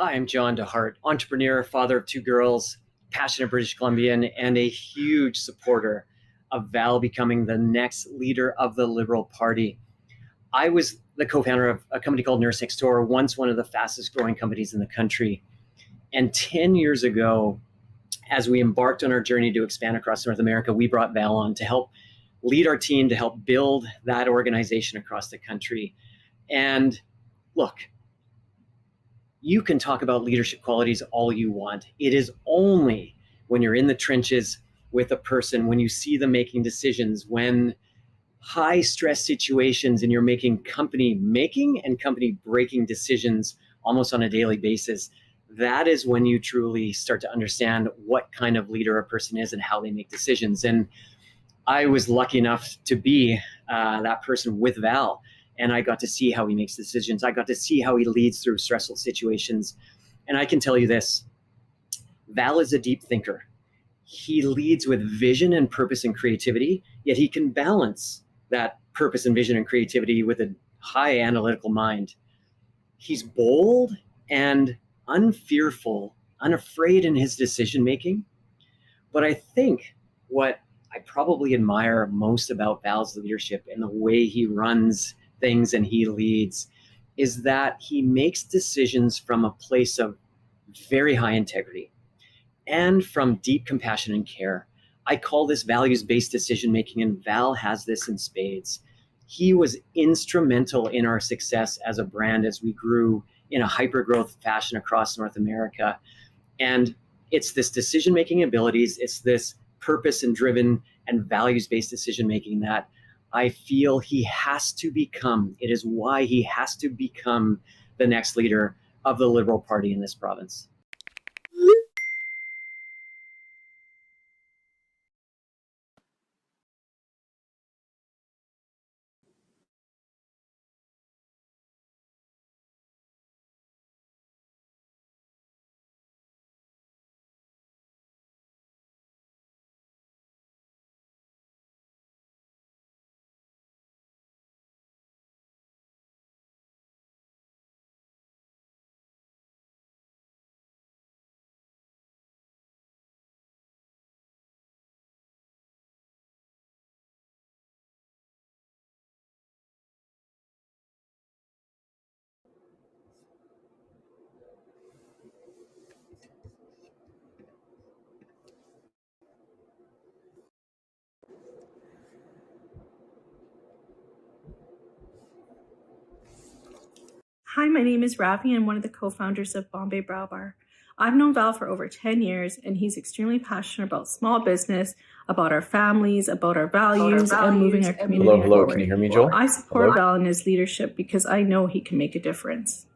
Hi, I'm John DeHart, entrepreneur, father of two girls, passionate British Columbian, and a huge supporter of Val becoming the next leader of the Liberal Party. I was the co-founder of a company called Nurse Next Door, once one of the fastest growing companies in the country. And 10 years ago, as we embarked on our journey to expand across North America, we brought Val on to help lead our team to help build that organization across the country. And look, you can talk about leadership qualities all you want. It is only when you're in the trenches with a person, when you see them making decisions, when high stress situations and you're making and company breaking decisions almost on a daily basis, that is when you truly start to understand what kind of leader a person is and how they make decisions. And I was lucky enough to be that person with Val. And I got to see how he makes decisions. I got to see how he leads through stressful situations. And I can tell you this, Val is a deep thinker. He leads with vision and purpose and creativity, yet he can balance that purpose and vision and creativity with a high analytical mind. He's bold and unfearful, unafraid in his decision-making. But I think what I probably admire most about Val's leadership and the way he runs things and he leads is that he makes decisions from a place of very high integrity and from deep compassion and care. I call this values-based decision-making, and Val has this in spades. He was instrumental in our success as a brand as we grew in a hyper-growth fashion across North America. And it's this decision-making abilities, it's this purpose and driven and values-based decision-making that I feel he has to become. It is why he has to become the next leader of the Liberal Party in this province. Hi, my name is Ravi. I'm one of the co-founders of Bombay Brow Bar. I've known Val for over 10 years, and he's extremely passionate about small business, about our families, about our values, and moving our community Hello, forward. can you hear me, Joel? I support Val in his leadership because I know he can make a difference.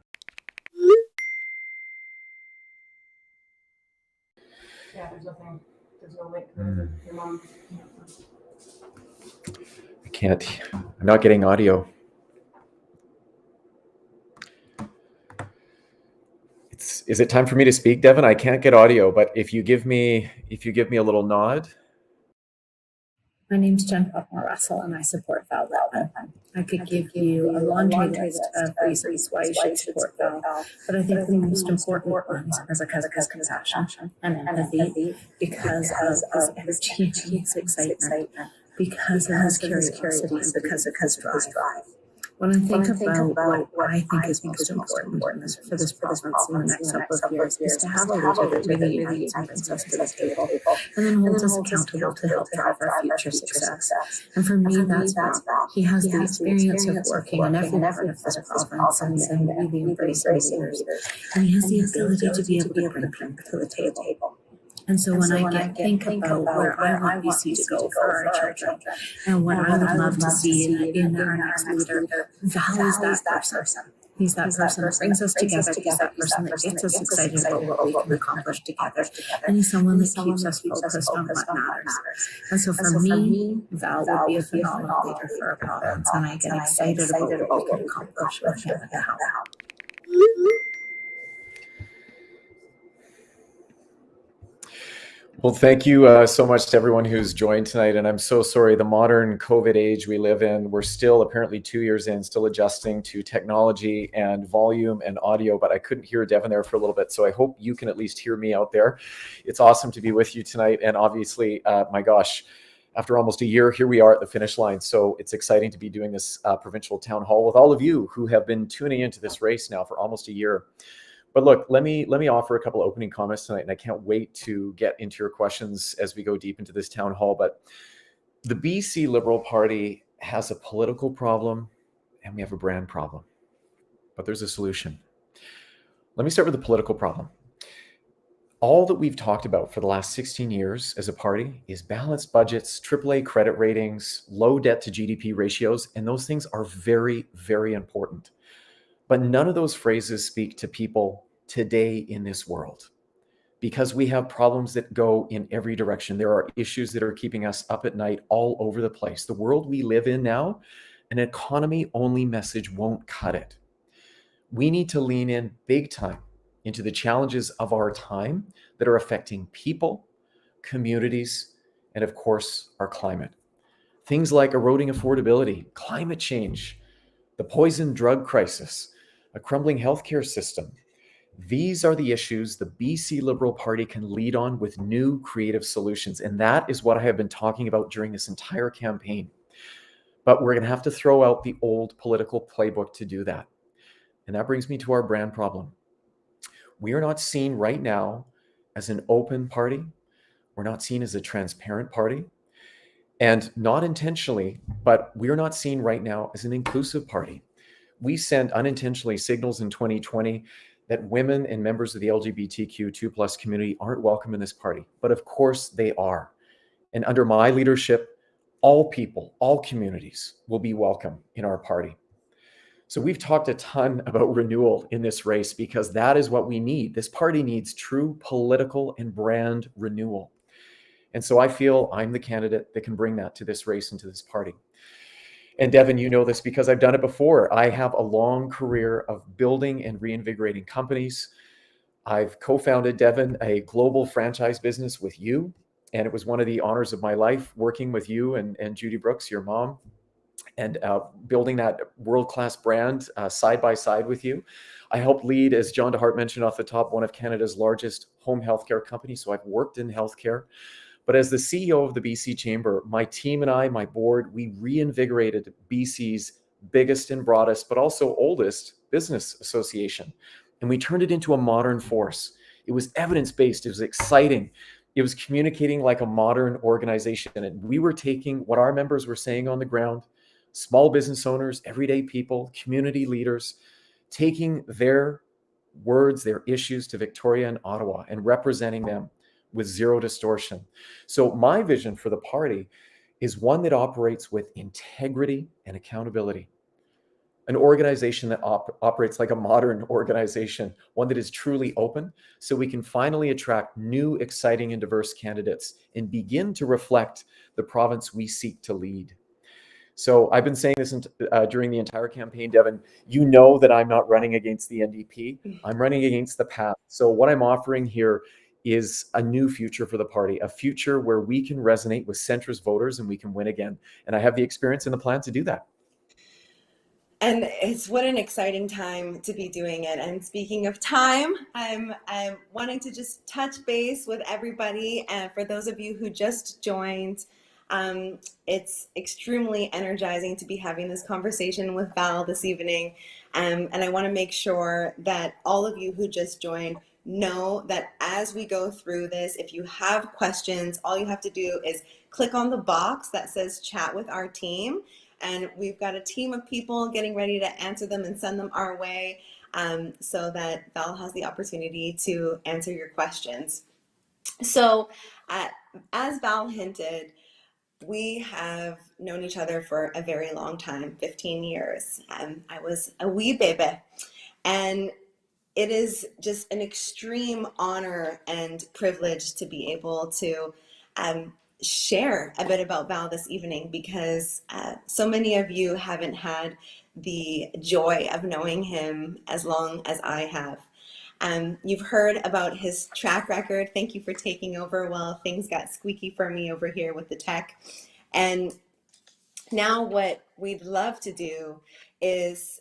Yeah, there's no link. Your mom. I can't. I'm not getting audio. Is it time for me to speak, Devin? I can't get audio, but if you give me a little nod. My name's Jen Russell, and I support Val Litwin. I could give you a laundry list of reasons why you should support Val, but I think the most important ones are because of his compassion and empathy, because of his energy and his excitement, because of his curiosity, and because of his drive. When I think about what I think is most important for this province in the next couple of years is to have a leader that really unites and brings us to the table, and then holds us accountable to help drive our future success. And for me, that's Val. He has the experience of working in every part of this province and really embracing leaders. And he has the ability to be able to bring people to the table. And so when I think about where I want BC to go for our children and what I would love to see in our next leader, Val is that person. He's that person that brings us together. He's that person that gets us excited about what we can accomplish together. And he's someone that keeps us focused on what matters. And so for me, Val would be a phenomenal leader for our province. And I get excited about what we can accomplish with him at the helm. Well, thank you so much to everyone who's joined tonight. And I'm so sorry, the modern COVID age we live in, we're still apparently 2 years in, still adjusting to technology and volume and audio, but I couldn't hear Devin there for a little bit. So I hope you can at least hear me out there. It's awesome to be with you tonight. And obviously, my gosh, after almost a year, here we are at the finish line. So it's exciting to be doing this provincial town hall with all of you who have been tuning into this race now for almost a year. But look, let me offer a couple of opening comments tonight, and I can't wait to get into your questions as we go deep into this town hall. But the BC Liberal Party has a political problem, and we have a brand problem. But there's a solution. Let me start with the political problem. All that we've talked about for the last 16 years as a party is balanced budgets, AAA credit ratings, low debt to GDP ratios, and those things are very, very important. But none of those phrases speak to people today in this world, because we have problems that go in every direction. There are issues that are keeping us up at night all over the place. The world we live in now, an economy-only message won't cut it. We need to lean in big time into the challenges of our time that are affecting people, communities, and of course, our climate. Things like eroding affordability, climate change, the poison drug crisis, a crumbling healthcare system. These are the issues the BC Liberal Party can lead on with new creative solutions. And that is what I have been talking about during this entire campaign. But we're going to have to throw out the old political playbook to do that. And that brings me to our brand problem. We are not seen right now as an open party. We're not seen as a transparent party. And not intentionally, but we're not seen right now as an inclusive party. We sent unintentionally signals in 2020 that women and members of the LGBTQ2+ community aren't welcome in this party. But of course they are. And under my leadership, all people, all communities will be welcome in our party. So we've talked a ton about renewal in this race because that is what we need. This party needs true political and brand renewal. And so I feel I'm the candidate that can bring that to this race and to this party. And Devin, you know this because I've done it before. I have a long career of building and reinvigorating companies. I've co-founded, Devin, a global franchise business with you. And it was one of the honors of my life working with you and Judy Brooks, your mom, and building that world-class brand side by side with you. I helped lead, as John DeHart mentioned off the top, one of Canada's largest home healthcare companies. So I've worked in healthcare. But as the CEO of the BC Chamber, my team and I, my board, we reinvigorated BC's biggest and broadest, but also oldest business association. And we turned it into a modern force. It was evidence-based. It was exciting. It was communicating like a modern organization. And we were taking what our members were saying on the ground, small business owners, everyday people, community leaders, taking their words, their issues to Victoria and Ottawa and representing them with zero distortion. So my vision for the party is one that operates with integrity and accountability. An organization that operates like a modern organization, one that is truly open, so we can finally attract new, exciting, and diverse candidates and begin to reflect the province we seek to lead. So I've been saying this during the entire campaign, Devin. You know that I'm not running against the NDP. I'm running against the path. So what I'm offering here is a new future for the party, a future where we can resonate with centrist voters and we can win again. And I have the experience and the plan to do that. And it's what an exciting time to be doing it. And speaking of time, I'm wanting to just touch base with everybody. And for those of you who just joined, it's extremely energizing to be having this conversation with Val this evening. And I want to make sure that all of you who just joined know that as we go through this, if you have questions, all you have to do is click on the box that says chat with our team. And we've got a team of people getting ready to answer them and send them our way so that Val has the opportunity to answer your questions. So as Val hinted, we have known each other for a very long time, 15 years. I was a wee baby. And it is just an extreme honor and privilege to be able to share a bit about Val this evening because so many of you haven't had the joy of knowing him as long as I have. You've heard about his track record. Thank you for taking over while things got squeaky for me over here with the tech. And now what we'd love to do is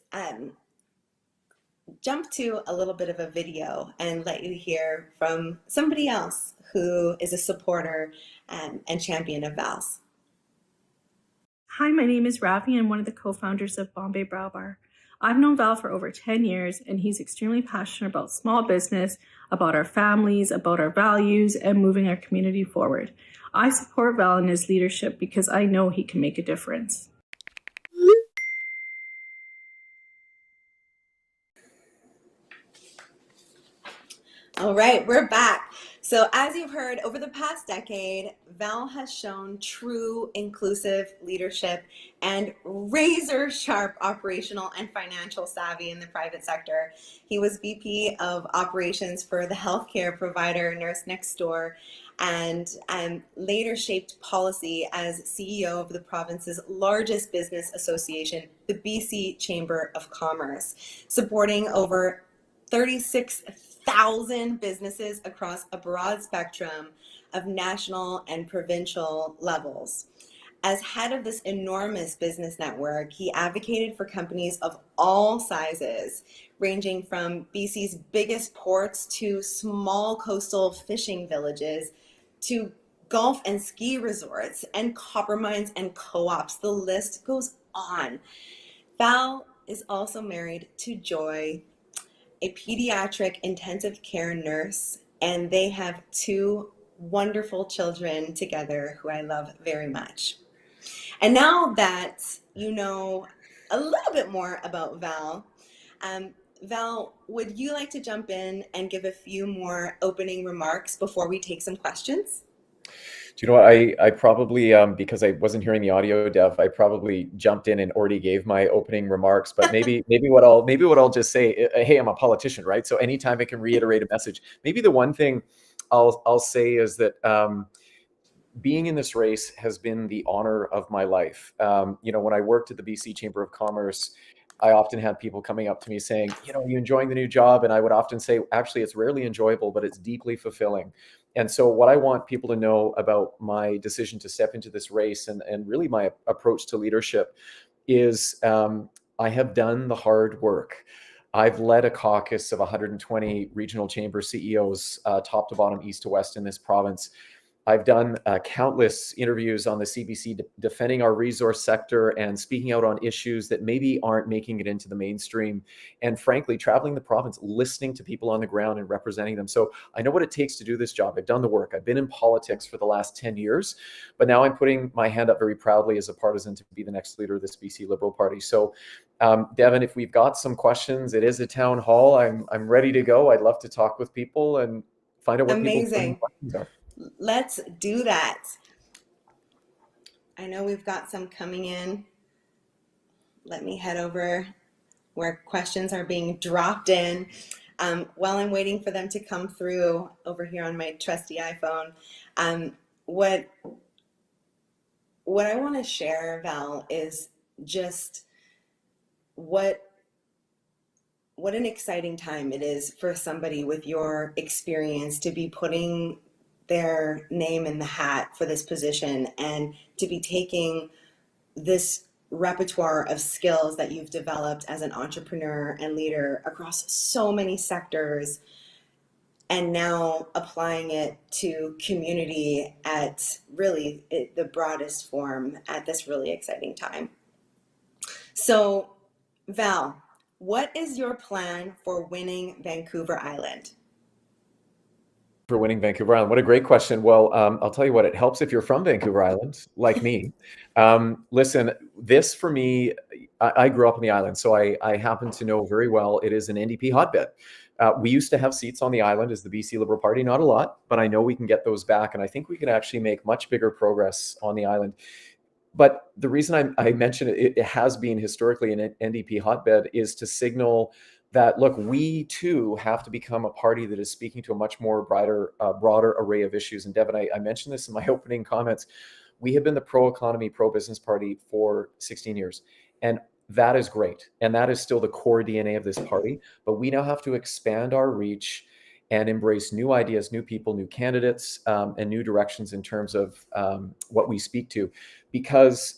jump to a little bit of a video and let you hear from somebody else who is a supporter and champion of Val's. Hi, my name is Ravi. I'm one of the co-founders of Bombay Brow Bar. I've known Val for over 10 years, and he's extremely passionate about small business, about our families, about our values, and moving our community forward. I support Val in his leadership because I know he can make a difference. All right, we're back. So as you've heard, over the past decade, Val has shown true inclusive leadership and razor sharp operational and financial savvy in the private sector. He was VP of operations for the healthcare provider Nurse Next Door, and later shaped policy as CEO of the province's largest business association, the BC Chamber of Commerce, supporting over 36,000 businesses across a broad spectrum of national and provincial levels. As head of this enormous business network, he advocated for companies of all sizes, ranging from BC's biggest ports to small coastal fishing villages to golf and ski resorts and copper mines and co-ops. The list goes on. Val is also married to Joy, a pediatric intensive care nurse, and they have two wonderful children together who I love very much. And now that you know a little bit more about Val, Val, would you like to jump in and give a few more opening remarks before we take some questions? Do you know what? I probably, because I wasn't hearing the audio, Dev, I probably jumped in and already gave my opening remarks. But maybe what I'll just say, hey, I'm a politician, right? So anytime I can reiterate a message, maybe the one thing I'll say is that being in this race has been the honor of my life. When I worked at the BC Chamber of Commerce, I often had people coming up to me saying, are you enjoying the new job? And I would often say, actually, it's rarely enjoyable, but it's deeply fulfilling. And so what I want people to know about my decision to step into this race and really my approach to leadership is I have done the hard work. I've led a caucus of 120 regional chamber CEOs, top to bottom, east to west in this province. I've done countless interviews on the CBC defending our resource sector and speaking out on issues that maybe aren't making it into the mainstream. And frankly, traveling the province, listening to people on the ground and representing them. So I know what it takes to do this job. I've done the work. I've been in politics for the last 10 years, but now I'm putting my hand up very proudly as a partisan to be the next leader of this BC Liberal Party. So Devin, if we've got some questions, it is a town hall. I'm ready to go. I'd love to talk with people and find out what people's questions are. Let's do that. I know we've got some coming in. Let me head over where questions are being dropped in. While I'm waiting for them to come through over here on my trusty iPhone, what I want to share, Val, is just what an exciting time it is for somebody with your experience to be putting their name in the hat for this position and to be taking this repertoire of skills that you've developed as an entrepreneur and leader across so many sectors and now applying it to community at really the broadest form at this really exciting time. So, Val, what is your plan for winning Vancouver Island? For winning Vancouver Island? What a great question. Well, I'll tell you what, it helps if you're from Vancouver Island, like me. Listen, this for me, I grew up on the island, so I happen to know very well it is an NDP hotbed. We used to have seats on the island as the BC Liberal Party, not a lot, but I know we can get those back, and I think we can actually make much bigger progress on the island. But the reason I mention it has been historically an NDP hotbed is to signal that, look, we too have to become a party that is speaking to a much more broader array of issues. And Devin, I mentioned this in my opening comments. We have been the pro-economy, pro-business party for 16 years. And that is great. And that is still the core DNA of this party. But we now have to expand our reach and embrace new ideas, new people, new candidates, and new directions in terms of what we speak to. Because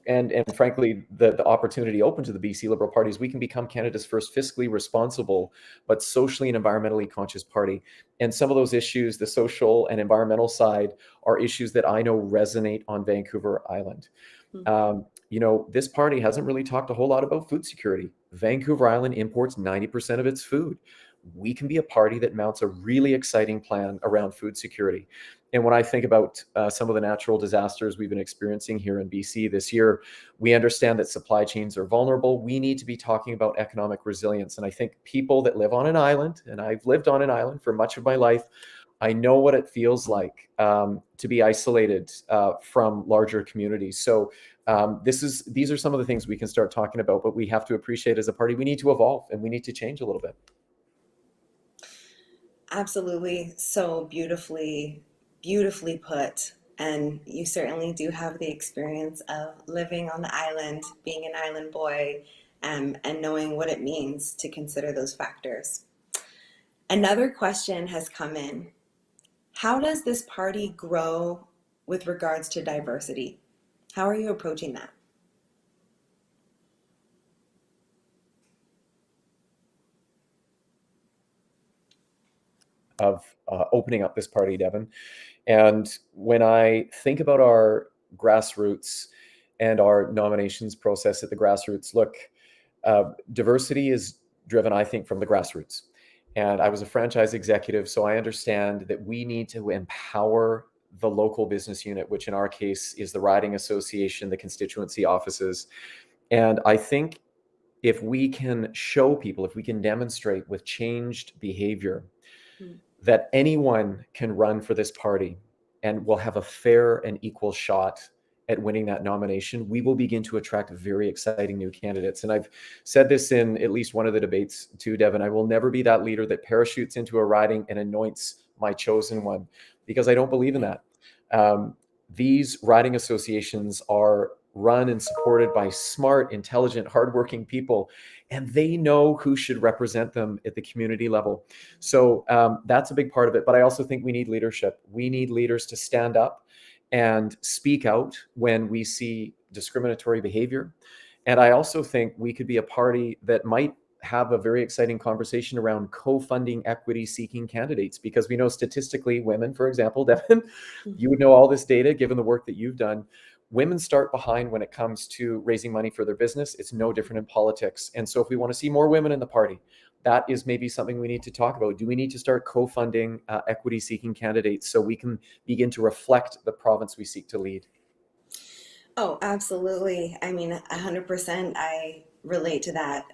and frankly, the opportunity open to the BC Liberal Party is we can become Canada's first fiscally responsible, but socially and environmentally conscious party. And some of those issues, the social and environmental side, are issues that I know resonate on Vancouver Island. This party hasn't really talked a whole lot about food security. Vancouver Island imports 90% of its food. We can be a party that mounts a really exciting plan around food security. And when I think about some of the natural disasters we've been experiencing here in BC this year, we understand that supply chains are vulnerable. We need to be talking about economic resilience. And I think people that live on an island, and I've lived on an island for much of my life, I know what it feels like to be isolated from larger communities. So these are some of the things we can start talking about, but we have to appreciate as a party, we need to evolve and we need to change a little bit. Absolutely. So beautifully put. And you certainly do have the experience of living on the island, being an island boy, and knowing what it means to consider those factors. Another question has come in. How does this party grow with regards to diversity? How are you approaching that? Of opening up this party, Devin. And when I think about our grassroots and our nominations process at the grassroots, look, diversity is driven, I think, from the grassroots. And I was a franchise executive, so I understand that we need to empower the local business unit, which in our case is the riding association, the constituency offices. And I think if we can show people, if we can demonstrate with changed behavior, that anyone can run for this party and will have a fair and equal shot at winning that nomination, we will begin to attract very exciting new candidates. And I've said this in at least one of the debates too, Devin, I will never be that leader that parachutes into a riding and anoints my chosen one, because I don't believe in that. These riding associations are run and supported by smart, intelligent, hardworking people, and they know who should represent them at the community level. So that's a big part of it. But I also think we need leadership. We need leaders to stand up and speak out when we see discriminatory behavior. And I also think we could be a party that might have a very exciting conversation around co-funding equity-seeking candidates, because we know statistically women, for example, Devin, you would know all this data given the work that you've done. Women start behind when it comes to raising money for their business. It's no different in politics. And so if we want to see more women in the party, that is maybe something we need to talk about. Do we need to start co-funding equity-seeking candidates so we can begin to reflect the province we seek to lead? Oh, absolutely. I mean, 100% I relate to that.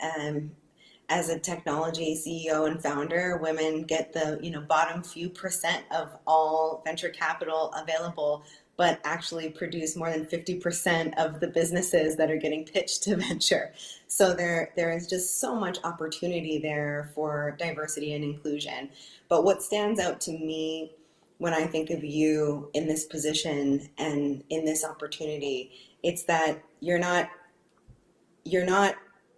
As a technology CEO and founder, women get the bottom few percent of all venture capital available, but actually produce more than 50% of the businesses that are getting pitched to venture. So there is just so much opportunity there for diversity and inclusion. But what stands out to me when I think of you in this position and in this opportunity, it's that you're not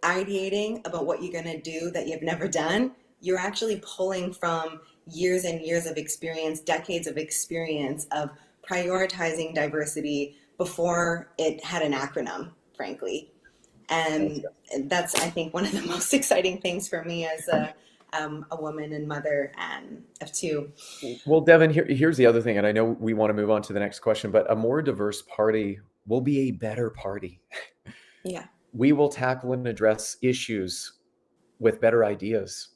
ideating about what you're going to do that you've never done. You're actually pulling from years and years of experience, decades of experience of prioritizing diversity before it had an acronym, frankly. And that's, I think, one of the most exciting things for me as a woman and mother of two. Well, Devin, here's the other thing, and I know we want to move on to the next question, but a more diverse party will be a better party. Yeah. We will tackle and address issues with better ideas.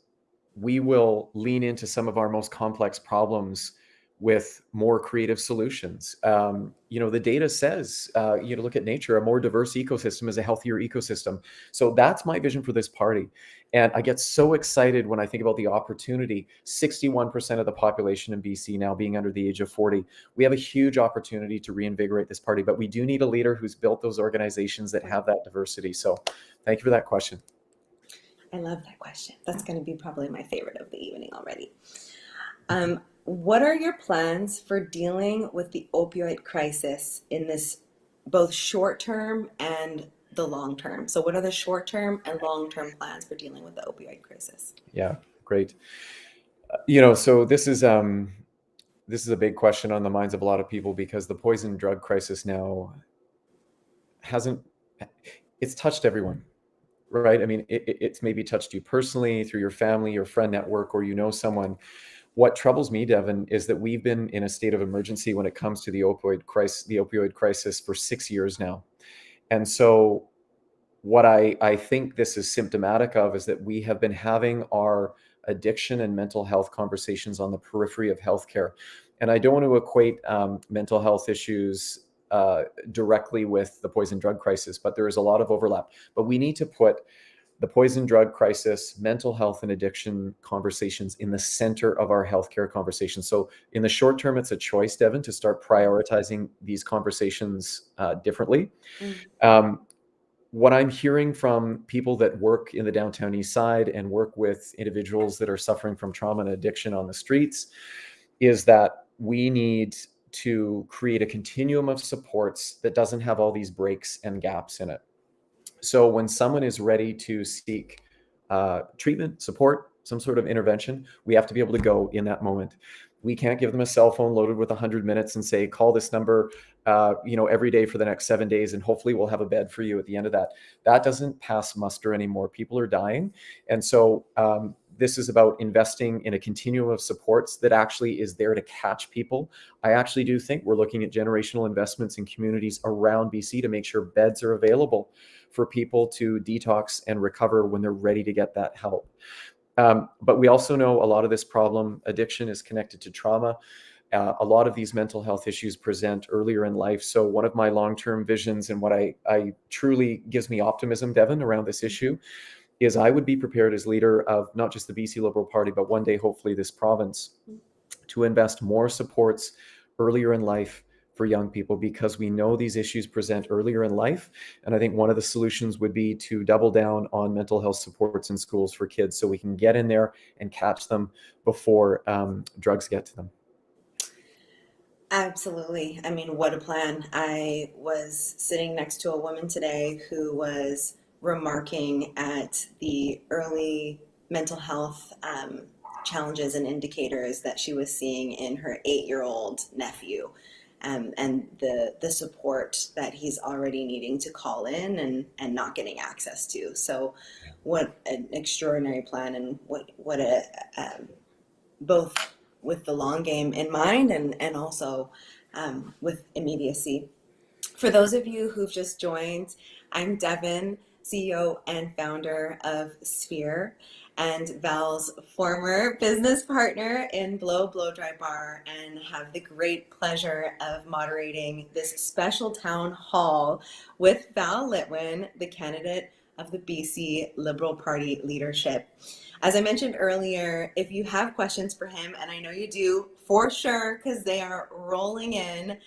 We will lean into some of our most complex problems with more creative solutions. The data says, look at nature, a more diverse ecosystem is a healthier ecosystem. So that's my vision for this party. And I get so excited when I think about the opportunity. 61% of the population in BC now being under the age of 40. We have a huge opportunity to reinvigorate this party, but we do need a leader who's built those organizations that have that diversity. So thank you for that question. I love that question. That's going to be probably my favorite of the evening already. What are your plans for dealing with the opioid crisis in this both short-term and the long term. So what are the short term and long term plans for dealing with the opioid crisis? Yeah, great. So this is a big question on the minds of a lot of people, because the poison drug crisis now it's touched everyone, right? I mean, it's maybe touched you personally through your family, your friend network, or someone. What troubles me, Devin, is that we've been in a state of emergency when it comes to the opioid crisis for 6 years now. And so what I think this is symptomatic of is that we have been having our addiction and mental health conversations on the periphery of healthcare. And I don't want to equate mental health issues directly with the poison drug crisis, but there is a lot of overlap. But we need to put the poison drug crisis, mental health and addiction conversations in the center of our healthcare conversation. So in the short term, it's a choice, Devin, to start prioritizing these conversations differently. What I'm hearing from people that work in the downtown east side and work with individuals that are suffering from trauma and addiction on the streets is that we need to create a continuum of supports that doesn't have all these breaks and gaps in it. So when someone is ready to seek treatment, support, some sort of intervention, we have to be able to go in that moment. We can't give them a cell phone loaded with 100 minutes and say, call this number, every day for the next 7 days, and hopefully we'll have a bed for you at the end of that. That doesn't pass muster anymore. People are dying. And so this is about investing in a continuum of supports that actually is there to catch people. I actually do think we're looking at generational investments in communities around BC to make sure beds are available for people to detox and recover when they're ready to get that help. But we also know a lot of this problem, addiction, is connected to trauma. A lot of these mental health issues present earlier in life. So one of my long-term visions and what I truly gives me optimism, Devin, around this issue is I would be prepared as leader of not just the BC Liberal Party, but one day, hopefully, this province, to invest more supports earlier in life for young people, because we know these issues present earlier in life. And I think one of the solutions would be to double down on mental health supports in schools for kids so we can get in there and catch them before drugs get to them. Absolutely. I mean, what a plan. I was sitting next to a woman today who was remarking at the early mental health challenges and indicators that she was seeing in her 8-year-old nephew, and the support that he's already needing to call in and not getting access to. So what an extraordinary plan, and what a both with the long game in mind and also with immediacy. For those of you who've just joined, I'm Devin, CEO and founder of Sphere, and Val's former business partner in Blow Dry Bar, and have the great pleasure of moderating this special town hall with Val Litwin, the candidate of the BC Liberal Party leadership. As I mentioned earlier, if you have questions for him, and I know you do for sure, because they are rolling in.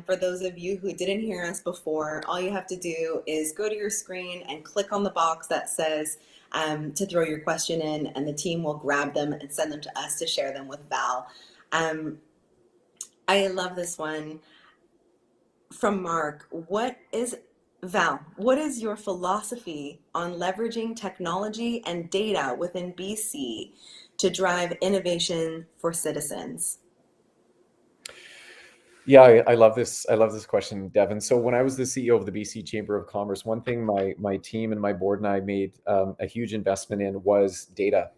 For those of you who didn't hear us before, all you have to do is go to your screen and click on the box that says to throw your question in, and the team will grab them and send them to us to share them with Val. I love this one from Mark. Val, what is your philosophy on leveraging technology and data within BC to drive innovation for citizens? Yeah, I love this. I love this question, Devin. So when I was the CEO of the BC Chamber of Commerce, one thing my team and my board and I made a huge investment in was data,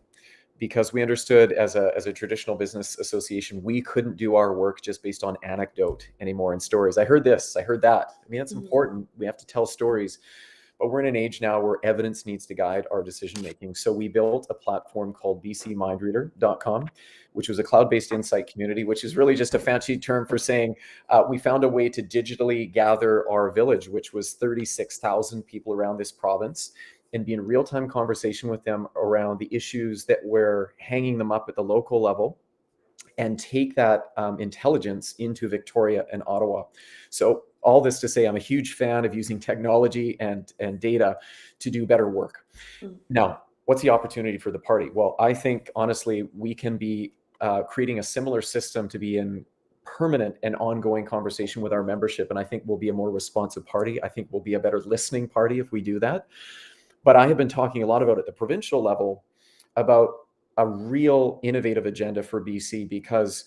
because we understood as a traditional business association, we couldn't do our work just based on anecdote anymore and stories. I heard this, I heard that. I mean, that's important. We have to tell stories. But we're in an age now where evidence needs to guide our decision making. So we built a platform called bcmindreader.com, which was a cloud-based insight community, which is really just a fancy term for saying we found a way to digitally gather our village, which was 36,000 people around this province, and be in real-time conversation with them around the issues that were hanging them up at the local level, and take that intelligence into Victoria and Ottawa. So all this to say, I'm a huge fan of using technology and data to do better work. Now, what's the opportunity for the party? Well, I think, honestly, we can be creating a similar system to be in permanent and ongoing conversation with our membership. And I think we'll be a more responsive party. I think we'll be a better listening party if we do that. But I have been talking a lot about at the provincial level about a real innovative agenda for BC, because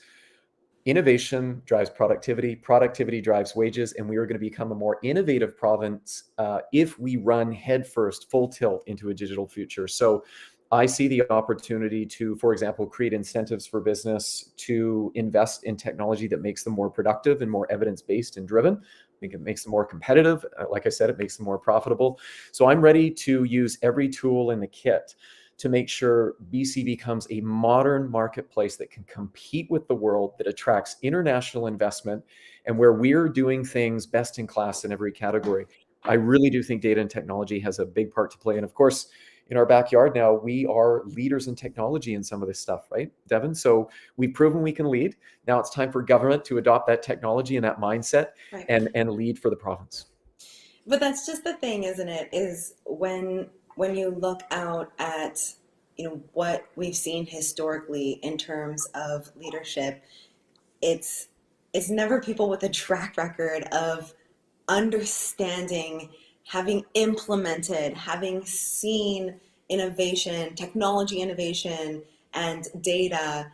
innovation drives productivity, productivity drives wages, and we are going to become a more innovative province if we run headfirst, full tilt into a digital future. So I see the opportunity to, for example, create incentives for business to invest in technology that makes them more productive and more evidence-based and driven. I think it makes them more competitive. Like I said, it makes them more profitable. So I'm ready to use every tool in the kit to make sure BC becomes a modern marketplace that can compete with the world, that attracts international investment, and where we're doing things best in class in every category. I really do think data and technology has a big part to play. And of course, in our backyard now, we are leaders in technology in some of this stuff, right, Devin? So we've proven we can lead. Now it's time for government to adopt that technology and that mindset, Right. and lead for the province. But that's just the thing, isn't it? Is when you look out at, you know, what we've seen historically in terms of leadership, it's never people with a track record of understanding, having implemented, having seen innovation, technology innovation, and data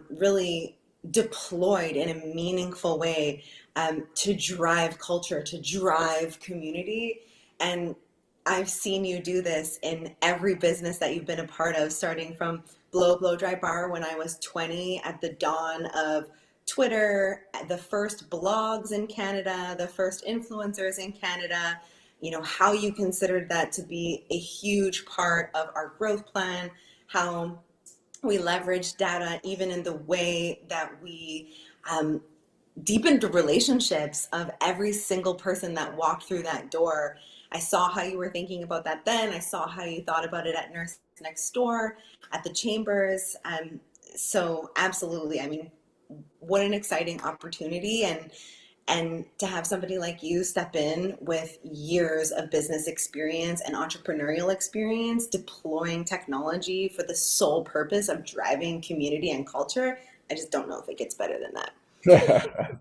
really deployed in a meaningful way to drive culture, to drive community. And I've seen you do this in every business that you've been a part of, starting from Blow Dry Bar when I was 20, at the dawn of Twitter, the first blogs in Canada, the first influencers in Canada, you know, how you considered that to be a huge part of our growth plan, how we leverage data even in the way that we deepened the relationships of every single person that walked through that door. I saw how you were thinking about that then. I saw how you thought about it at Nurse Next Door, at the Chambers. So absolutely, I mean, what an exciting opportunity, and to have somebody like you step in with years of business experience and entrepreneurial experience deploying technology for the sole purpose of driving community and culture. I just don't know if it gets better than that.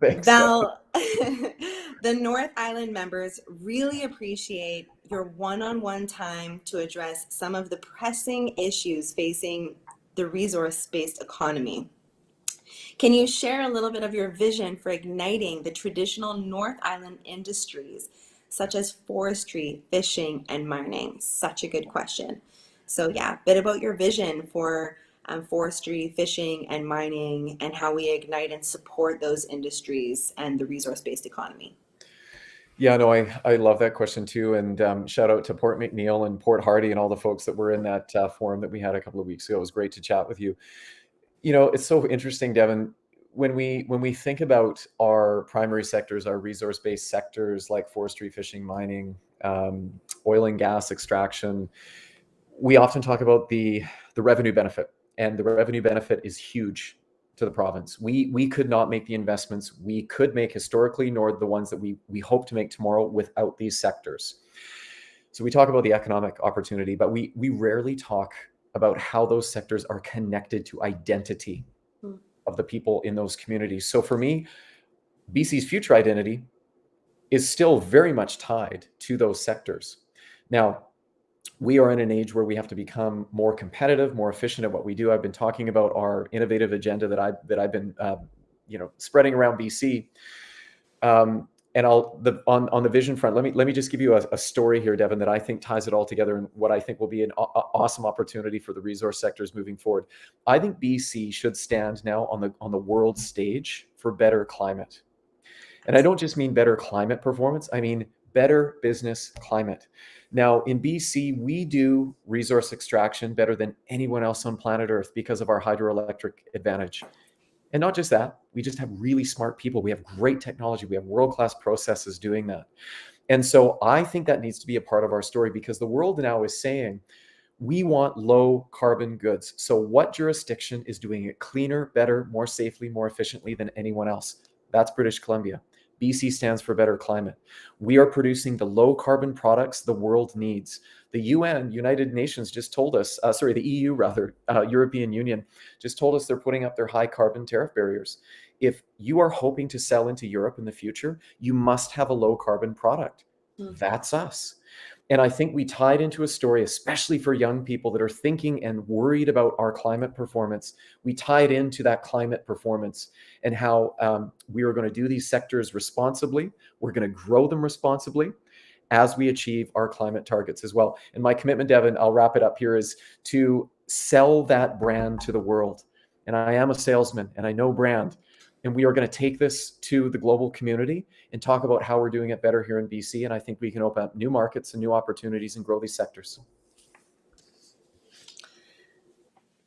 Thanks. Val, the North Island members really appreciate your one-on-one time to address some of the pressing issues facing the resource-based economy. Can you share a little bit of your vision for igniting the traditional North Island industries, such as forestry, fishing, and mining? Such a good question. So yeah, a bit about your vision for forestry, fishing, and mining, and how we ignite and support those industries and the resource-based economy. Yeah, no, I love that question too. And shout out to Port McNeill and Port Hardy and all the folks that were in that forum that we had a couple of weeks ago. It was great to chat with you. You know, it's so interesting, Devin, when we think about our primary sectors, our resource-based sectors like forestry, fishing, mining, oil and gas extraction, we often talk about the revenue benefit, and the revenue benefit is huge to the province. We could not make the investments we could make historically, nor the ones that we hope to make tomorrow without these sectors. So we talk about the economic opportunity, but we rarely talk about how those sectors are connected to identity of the people in those communities. So for me, BC's future identity is still very much tied to those sectors. Now, we are in an age where we have to become more competitive, more efficient at what we do. I've been talking about our innovative agenda that I've been spreading around BC. And on the vision front, let me just give you a story here, Devin, that I think ties it all together, and what I think will be an awesome opportunity for the resource sectors moving forward. I think BC should stand now on the world stage for better climate. And I don't just mean better climate performance, I mean better business climate. Now, in BC, we do resource extraction better than anyone else on planet Earth because of our hydroelectric advantage. And not just that, we just have really smart people. We have great technology. We have world-class processes doing that. And so I think that needs to be a part of our story, because the world now is saying, we want low carbon goods. So what jurisdiction is doing it cleaner, better, more safely, more efficiently than anyone else? That's British Columbia. BC stands for Better Climate. We are producing the low carbon products the world needs. The UN, United Nations, just told us, the EU rather, European Union, just told us they're putting up their high carbon tariff barriers. If you are hoping to sell into Europe in the future, you must have a low carbon product. That's us. And I think we tied into a story, especially for young people that are thinking and worried about our climate performance. We tied into that climate performance and how we are going to do these sectors responsibly. We're going to grow them responsibly as we achieve our climate targets as well. And my commitment, Devin, I'll wrap it up here, is to sell that brand to the world. And I am a salesman and I know brand. And we are going to take this to the global community and talk about how we're doing it better here in BC. And I think we can open up new markets and new opportunities and grow these sectors.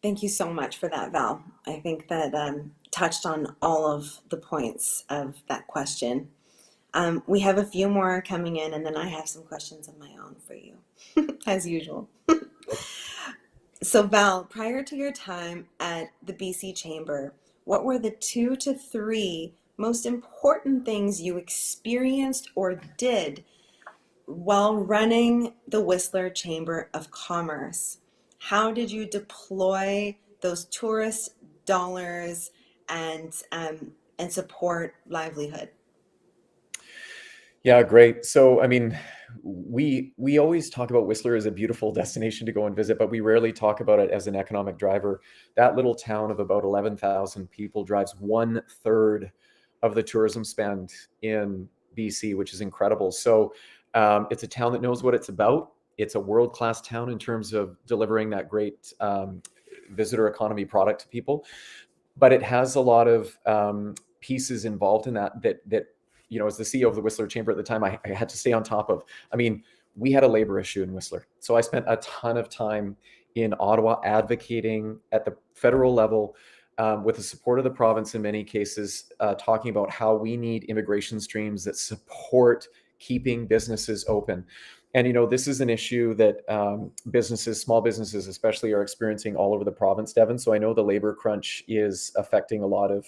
Thank you so much for that, Val. I think that touched on all of the points of that question. We have a few more coming in, and then I have some questions of my own for you, as usual. So Val, prior to your time at the BC Chamber, what were the 2 to 3 most important things you experienced or did while running the Whistler Chamber of Commerce? How did you deploy those tourist dollars and support livelihood? Yeah, great. So, I mean, we always talk about Whistler as a beautiful destination to go and visit, but we rarely talk about it as an economic driver. That little town of about 11,000 people drives 1/3 of the tourism spend in BC, which is incredible. So, it's a town that knows what it's about. It's a world-class town in terms of delivering that great visitor economy product to people, but it has a lot of pieces involved in that you know, as the CEO of the Whistler Chamber at the time, I had to stay on top of. I mean, we had a labor issue in Whistler. So I spent a ton of time in Ottawa advocating at the federal level with the support of the province in many cases, talking about how we need immigration streams that support keeping businesses open. And, you know, this is an issue that businesses, small businesses especially, are experiencing all over the province, Devin. So I know the labor crunch is affecting a lot of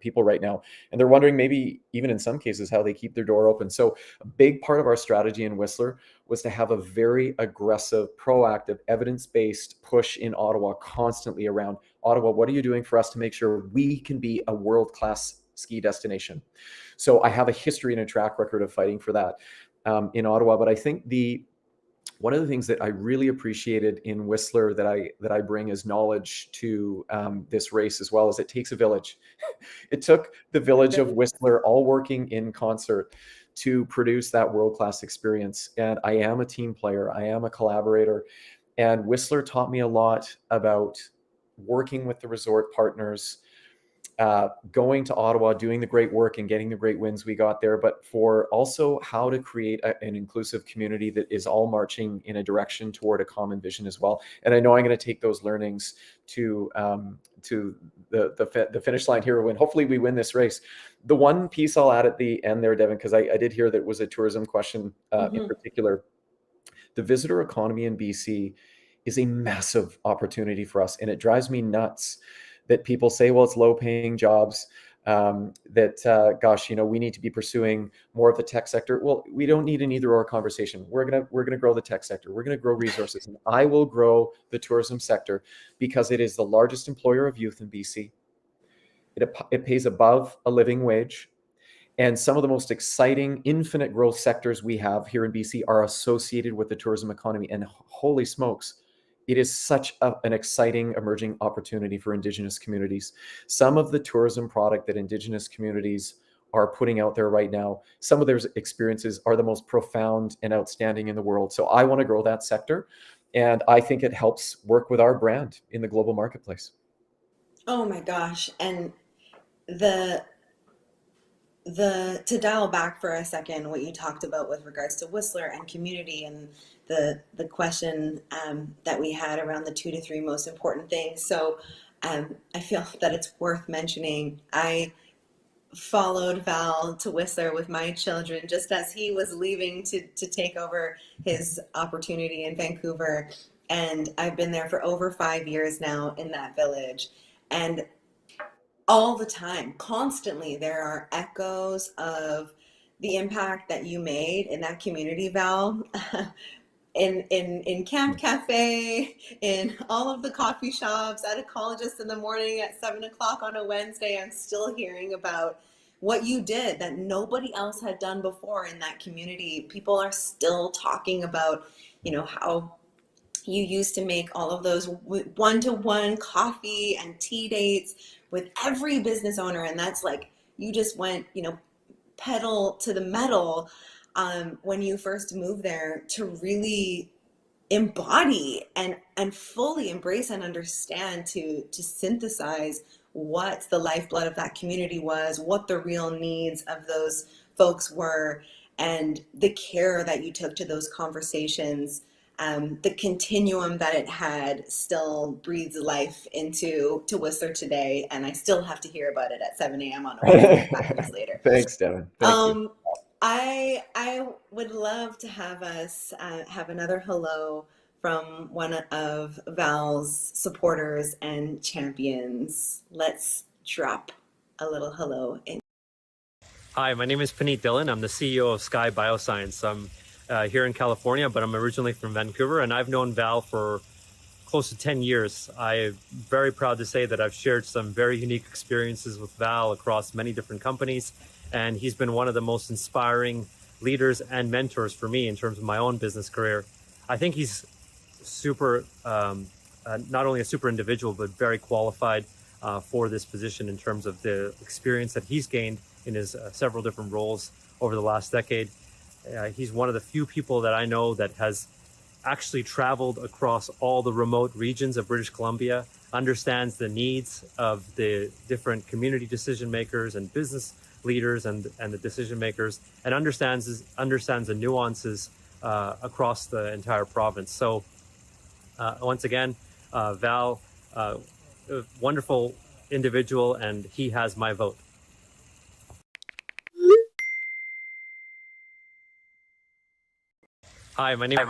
people right now. And they're wondering maybe even in some cases how they keep their door open. So a big part of our strategy in Whistler was to have a very aggressive, proactive, evidence-based push in Ottawa constantly around, Ottawa, what are you doing for us to make sure we can be a world-class ski destination? So I have a history and a track record of fighting for that in Ottawa. But I think one of the things that I really appreciated in Whistler that I bring as knowledge to this race as well is it takes a village. It took the village of Whistler all working in concert to produce that world-class experience. And I am a team player. I am a collaborator. And Whistler taught me a lot about working with the resort partners, going to Ottawa, doing the great work and getting the great wins we got there, but for also how to create an inclusive community that is all marching in a direction toward a common vision as well. And I know I'm going to take those learnings to the finish line here when hopefully we win this race. The one piece I'll add at the end there, Devin, because I did hear that was a tourism question in particular. The visitor economy in BC is a massive opportunity for us, and it drives me nuts that people say, well, it's low paying jobs, gosh, you know, we need to be pursuing more of the tech sector. Well, we don't need an either or conversation. We're going to grow the tech sector. We're going to grow resources, and I will grow the tourism sector because it is the largest employer of youth in BC. It pays above a living wage. And some of the most exciting infinite growth sectors we have here in BC are associated with the tourism economy. And holy smokes, it is such an exciting emerging opportunity for Indigenous communities. Some of the tourism product that Indigenous communities are putting out there right now, some of their experiences are the most profound and outstanding in the world. So I want to grow that sector. And I think it helps work with our brand in the global marketplace. Oh my gosh. And to dial back for a second, what you talked about with regards to Whistler and community and the question that we had around the 2 to 3 most important things. So I feel that it's worth mentioning. I followed Val to Whistler with my children just as he was leaving to take over his opportunity in Vancouver. And I've been there for over 5 years now in that village. And all the time, constantly, there are echoes of the impact that you made in that community, Val. In Camp Cafe, in all of the coffee shops, at Ecologist in the morning at 7 o'clock on a Wednesday, I'm still hearing about what you did that nobody else had done before in that community. People are still talking about, how you used to make all of those one-to-one coffee and tea dates with every business owner. And that's like, you just went, pedal to the metal when you first moved there to really embody and fully embrace and understand, to synthesize what the lifeblood of that community was, what the real needs of those folks were, and the care that you took to those conversations. The continuum that it had still breathes life into Whistler today, and I still have to hear about it at 7 a.m. on a Wednesday 5 years later. Thanks, Devin. Thank you. I would love to have us have another hello from one of Val's supporters and champions. Let's drop a little hello in. Hi, my name is Puneet Dhillon. I'm the CEO of Sky Bioscience. I'm here in California, but I'm originally from Vancouver, and I've known Val for close to 10 years. I'm very proud to say that I've shared some very unique experiences with Val across many different companies, and he's been one of the most inspiring leaders and mentors for me in terms of my own business career. I think he's super, not only a super individual, but very qualified for this position in terms of the experience that he's gained in his several different roles over the last decade. He's one of the few people that I know that has actually traveled across all the remote regions of British Columbia, understands the needs of the different community decision makers and business leaders and the decision makers, and understands the nuances across the entire province. So once again, Val, a wonderful individual, and he has my vote. Hi, my name is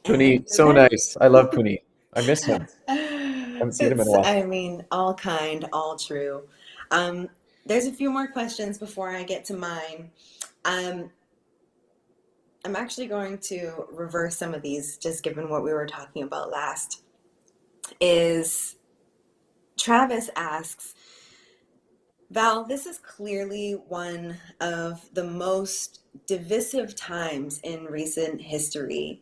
Puneet, so nice. I love Puneet. I miss him. Haven't seen him in a while. I mean, all kind, all true. There's a few more questions before I get to mine. I'm actually going to reverse some of these, just given what we were talking about last. Travis asks, Val, this is clearly one of the most divisive times in recent history.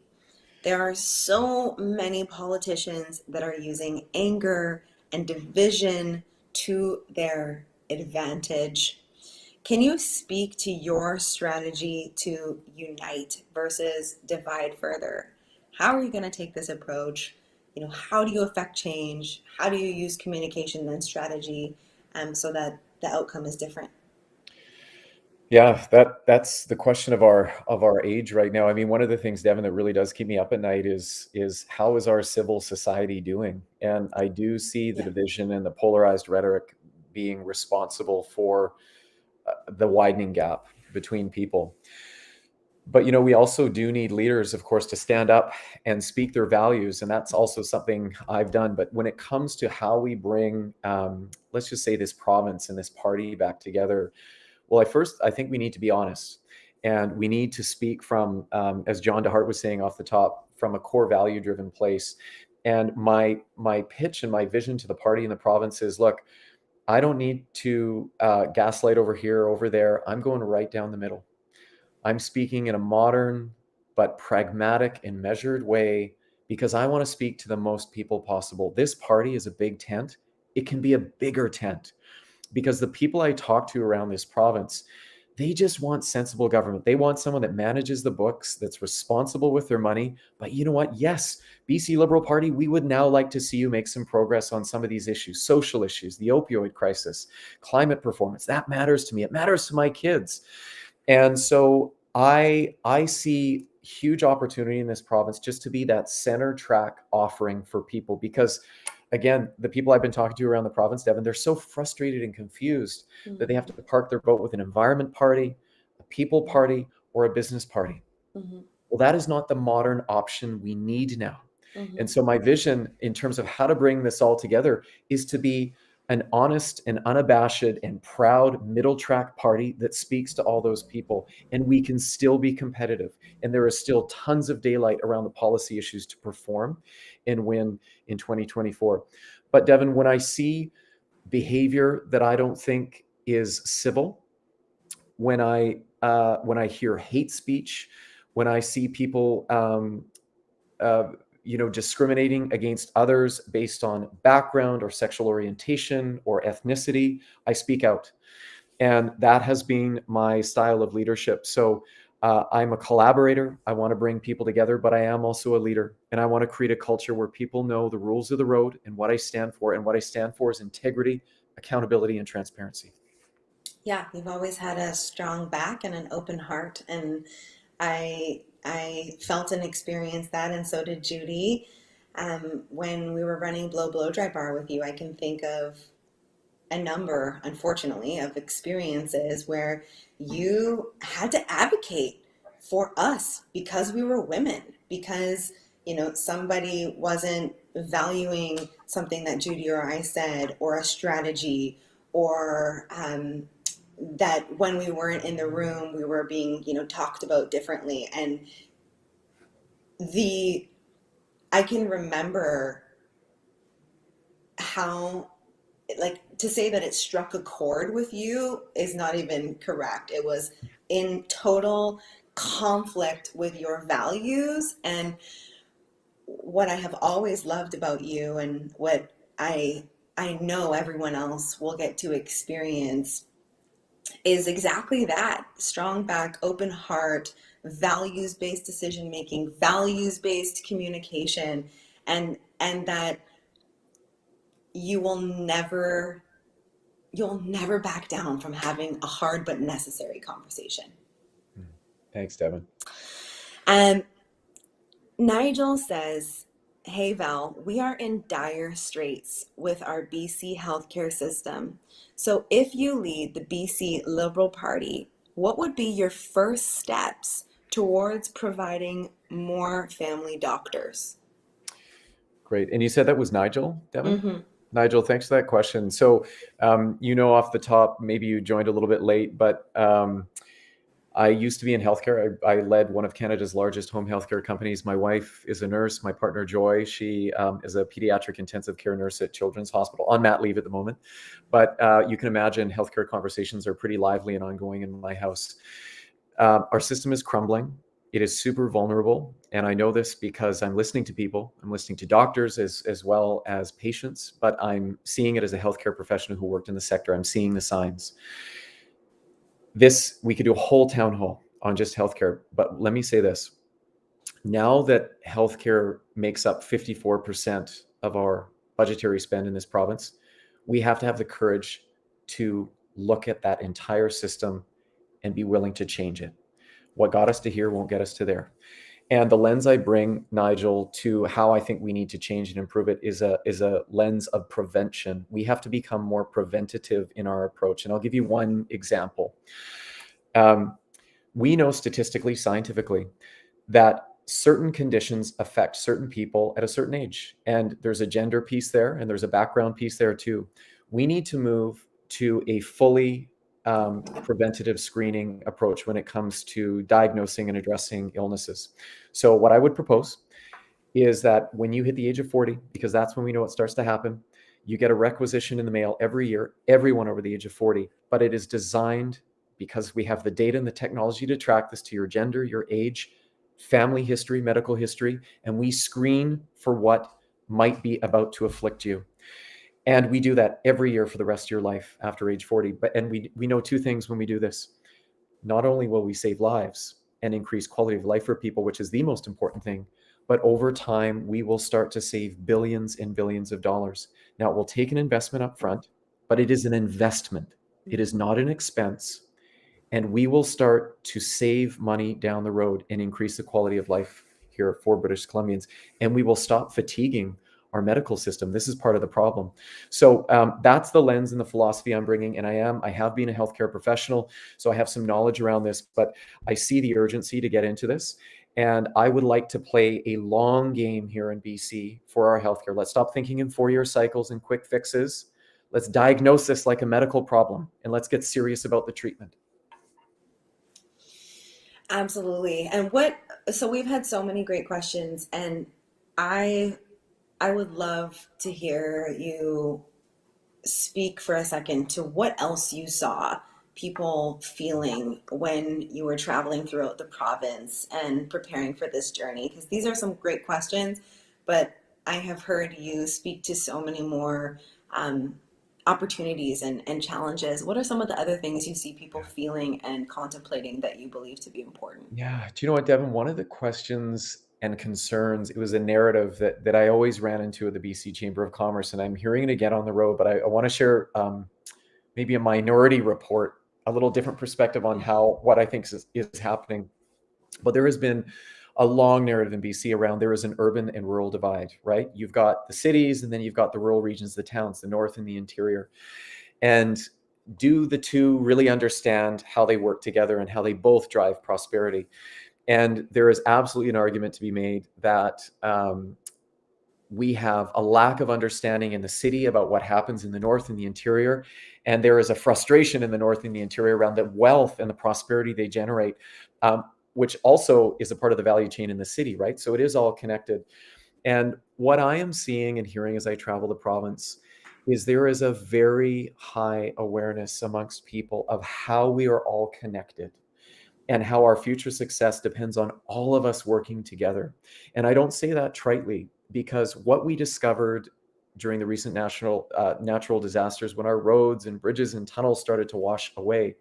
There are so many politicians that are using anger and division to their advantage. Can you speak to your strategy to unite versus divide further? How are you going to take this approach? How do you affect change? How do you use communication and strategy so that the outcome is different? Yeah, that's the question of our age right now. I mean, one of the things, Devin, that really does keep me up at night is how is our civil society doing? And I do see the division and the polarized rhetoric being responsible for the widening gap between people. But we also do need leaders, of course, to stand up and speak their values, and that's also something I've done. But when it comes to how we bring, let's just say, this province and this party back together, well, I think we need to be honest, and we need to speak from, as John DeHart was saying off the top, from a core value-driven place. And my pitch and my vision to the party in the province is, look, I don't need to gaslight over here, over there. I'm going right down the middle. I'm speaking in a modern but pragmatic and measured way because I want to speak to the most people possible. This party is a big tent. It can be a bigger tent because the people I talk to around this province, they just want sensible government. They want someone that manages the books, that's responsible with their money. But you know what? Yes, BC Liberal Party, we would now like to see you make some progress on some of these issues, social issues, the opioid crisis, climate performance. That matters to me. It matters to my kids. And so I see huge opportunity in this province just to be that center track offering for people because, again, the people I've been talking to around the province, Devin, they're so frustrated and confused that they have to park their vote with an environment party, a people party, or a business party. Well, that is not the modern option we need now. And so my vision in terms of how to bring this all together is to be an honest and unabashed and proud middle track party that speaks to all those people, and we can still be competitive. And there is still tons of daylight around the policy issues to perform and win in 2024. But Devin, when I see behavior that I don't think is civil, when I hear hate speech, when I see people discriminating against others based on background or sexual orientation or ethnicity, I speak out. And that has been my style of leadership. So I'm a collaborator. I want to bring people together, but I am also a leader. And I want to create a culture where people know the rules of the road and what I stand for. And what I stand for is integrity, accountability, and transparency. Yeah, you've always had a strong back and an open heart, and I felt and experienced that, and so did Judy. When we were running Blow Dry Bar with you, I can think of a number, unfortunately, of experiences where you had to advocate for us because we were women, because somebody wasn't valuing something that Judy or I said, or a strategy, or that when we weren't in the room, we were being, talked about differently. And I can remember how, to say that it struck a chord with you is not even correct. It was in total conflict with your values. And what I have always loved about you, and what I know everyone else will get to experience, is exactly that: strong back, open heart, values-based decision making, values-based communication, and that you'll never back down from having a hard but necessary conversation. Thanks, Devin. Nigel says, "Hey Val, we are in dire straits with our BC healthcare system. So if you lead the BC Liberal Party, what would be your first steps towards providing more family doctors?" Great. And you said that was Nigel, Devin? Mm-hmm. Nigel, thanks for that question. So, off the top, maybe you joined a little bit late, but I used to be in healthcare. I led one of Canada's largest home healthcare companies. My wife is a nurse. My partner, Joy, she is a pediatric intensive care nurse at Children's Hospital, on mat leave at the moment. But you can imagine healthcare conversations are pretty lively and ongoing in my house. Our system is crumbling. It is super vulnerable. And I know this because I'm listening to people. I'm listening to doctors as well as patients, but I'm seeing it as a healthcare professional who worked in the sector. I'm seeing the signs. We could do a whole town hall on just healthcare, but let me say this. Now that healthcare makes up 54% of our budgetary spend in this province, we have to have the courage to look at that entire system and be willing to change it. What got us to here won't get us to there. And the lens I bring, Nigel, to how I think we need to change and improve it is a lens of prevention. We have to become more preventative in our approach. And I'll give you one example. We know statistically, scientifically, that certain conditions affect certain people at a certain age. And there's a gender piece there, and there's a background piece there too. We need to move to a fully preventative screening approach when it comes to diagnosing and addressing illnesses. So what I would propose is that when you hit the age of 40, because that's when we know it starts to happen, you get a requisition in the mail every year, everyone over the age of 40, but it is designed because we have the data and the technology to track this to your gender, your age, family history, medical history, and we screen for what might be about to afflict you. And we do that every year for the rest of your life after age 40. And we know two things when we do this. Not only will we save lives and increase quality of life for people, which is the most important thing, but over time, we will start to save billions and billions of dollars. Now, it will take an investment up front, but it is an investment. It is not an expense. And we will start to save money down the road and increase the quality of life here for British Columbians. And we will stop fatiguing our medical system. This is part of the problem. So that's the lens and the philosophy I'm bringing. And I have been a healthcare professional, so I have some knowledge around this, but I see the urgency to get into this. And I would like to play a long game here in BC for our healthcare. Let's stop thinking in 4-year cycles and quick fixes. Let's diagnose this like a medical problem, and let's get serious about the treatment. Absolutely. So we've had so many great questions, and I would love to hear you speak for a second to what else you saw people feeling when you were traveling throughout the province and preparing for this journey, because these are some great questions, but I have heard you speak to so many more opportunities and challenges. What are some of the other things you see people feeling and contemplating that you believe to be important? Yeah. Do you know what, Devin? One of the questions and concerns, it was a narrative that I always ran into at the BC Chamber of Commerce, and I'm hearing it again on the road, but I want to share maybe a minority report, a little different perspective on what I think is happening. But there has been a long narrative in BC around there is an urban and rural divide, right? You've got the cities, and then you've got the rural regions, the towns, the north and the interior. And do the two really understand how they work together and how they both drive prosperity? And there is absolutely an argument to be made that we have a lack of understanding in the city about what happens in the north and the interior. And there is a frustration in the north and the interior around the wealth and the prosperity they generate, which also is a part of the value chain in the city, right? So it is all connected. And what I am seeing and hearing as I travel the province is there is a very high awareness amongst people of how we are all connected and how our future success depends on all of us working together. And I don't say that tritely, because what we discovered during the recent natural disasters, when our roads and bridges and tunnels started to wash away,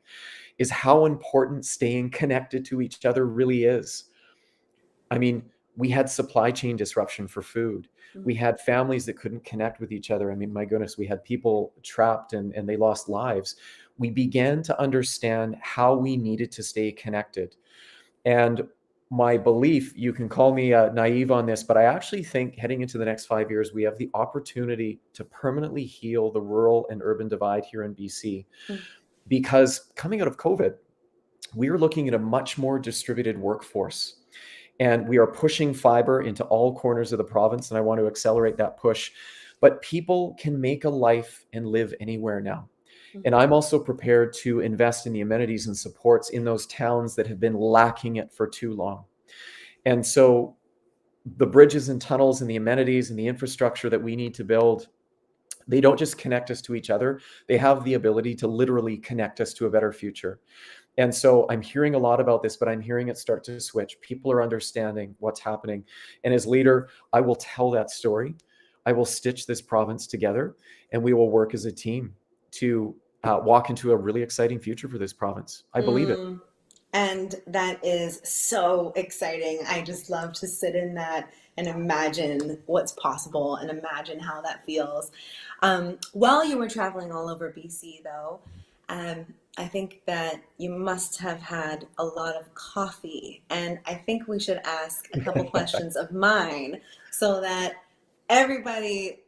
is how important staying connected to each other really is. I mean, we had supply chain disruption for food. We had families that couldn't connect with each other. I mean, my goodness, we had people trapped and they lost lives. We began to understand how we needed to stay connected. And my belief, you can call me naive on this, but I actually think heading into the next 5 years, we have the opportunity to permanently heal the rural and urban divide here in BC. Because coming out of COVID, we are looking at a much more distributed workforce. And we are pushing fiber into all corners of the province, and I want to accelerate that push. But people can make a life and live anywhere now. And I'm also prepared to invest in the amenities and supports in those towns that have been lacking it for too long. And so the bridges and tunnels and the amenities and the infrastructure that we need to build, they don't just connect us to each other. They have the ability to literally connect us to a better future. And so I'm hearing a lot about this, but I'm hearing it start to switch. People are understanding what's happening. And as leader, I will tell that story. I will stitch this province together, and we will work as a team to walk into a really exciting future for this province. I believe it. And that is so exciting. I just love to sit in that and imagine what's possible and imagine how that feels. While you were traveling all over BC, though, I think that you must have had a lot of coffee. And I think we should ask a couple questions of mine so that everybody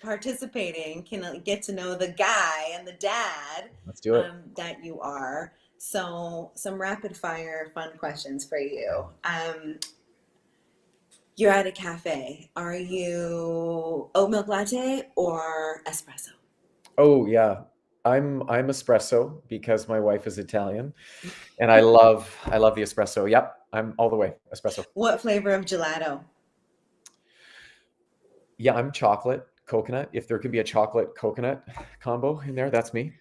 participating can get to know the guy and the dad. Let's do it. That you are. So some rapid fire fun questions for you. You're at a cafe. Are you oat milk latte or espresso? Oh yeah, I'm espresso because my wife is Italian, and I love the espresso. Yep, I'm all the way espresso. What flavor of gelato? Yeah, I'm chocolate coconut. If there can be a chocolate coconut combo in there, that's me.